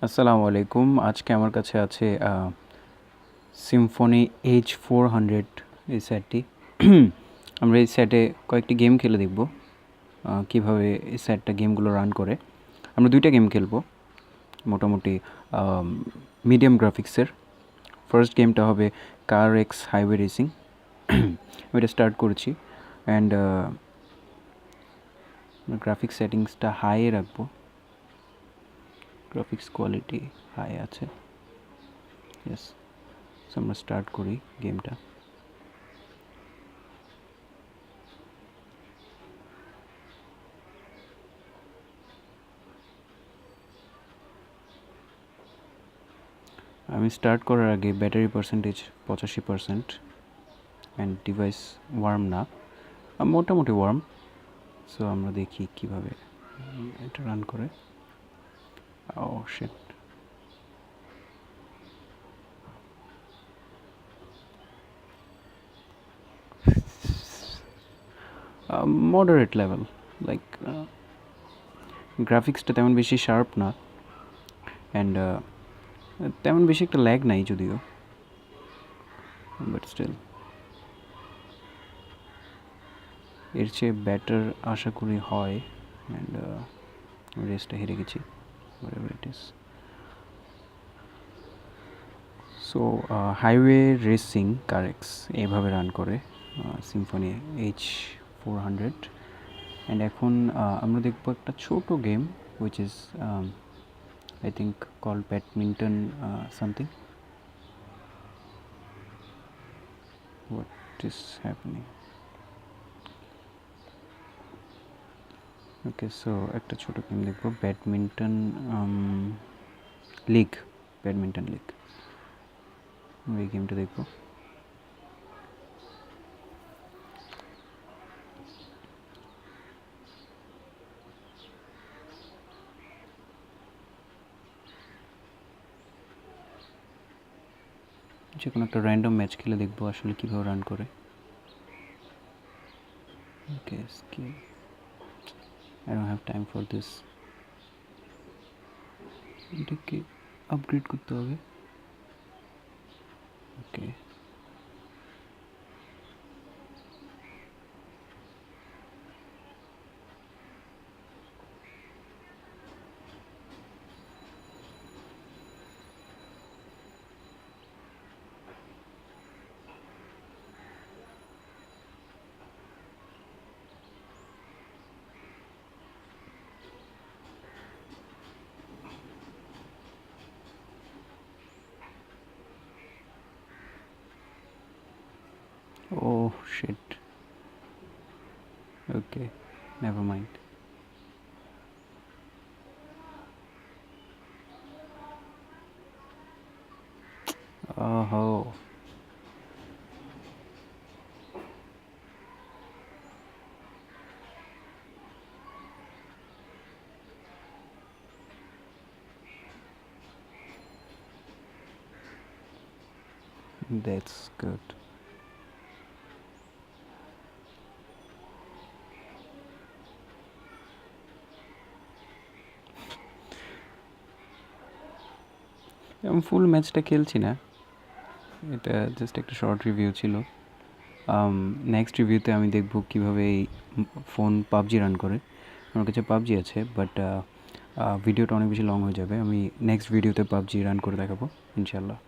আসসালামু আলাইকুম। আজকে আমার কাছে আছে সিম্ফনি h400 এই সেটটি। আমরা এই সেটে কয়েকটি গেম খেলে দেখব কীভাবে এই সেটটা গেমগুলো রান করে। আমরা দুইটা গেম খেলবো, মোটামুটি মিডিয়াম গ্রাফিক্সের। ফার্স্ট গেমটা হবে কার এক্স হাইওয়ে রেসিং। আমি এটা স্টার্ট করেছি অ্যান্ড গ্রাফিক্স সেটিংসটা হাইয়ে রাখবো। গ্রাফিক্স কোয়ালিটি হাই আছে। ইয়েস, সো আমরা স্টার্ট করি গেমটা। আমি স্টার্ট করার আগে battery percentage 85% and device warm না, মোটামুটি ওয়ার্ম। সো আমরা দেখি কিভাবে এটা রান করে। ও শিট, মডারেট লেভেল, লাইক গ্রাফিক্সটা তেমন বেশি শার্প না অ্যান্ড তেমন বেশি একটা ল্যাগ নাই যদিও, বাট স্টিল এর চেয়ে বেটার আশা করি হয়। অ্যান্ড রেসটা হেরে গেছি, whatever it is. So highway racing কারেক্স এইভাবে রান করে সিম্ফনি h400। অ্যান্ড এখন আমরা দেখবো একটা ছোটো game which is I think called badminton something. What is happening? Okay, so একটা ছোটো গেম দেখবো, ব্যাডমিন্টন লিগ, ব্যাডমিন্টন লিগ। এই গেমটা দেখবো। যে কোনো একটা র্যান্ডম ম্যাচ খেলে দেখবো আসলে কীভাবে রান করে। Okay, skill, I don't have time for this. এটাকে আপগ্রেড করতে হবে। ওকে, oh shit, okay, never mind. Oh, that's good. আমি ফুল ম্যাচটা খেলছি না, এটা জাস্ট একটা শর্ট রিভিউ ছিল। নেক্সট রিভিউতে আমি দেখব কীভাবে এই ফোন পাবজি রান করে। আমার কাছে পাবজি আছে, বাট ভিডিওটা অনেক বেশি লং হয়ে যাবে। আমি নেক্সট ভিডিওতে পাবজি রান করে দেখাবো ইনশাল্লাহ।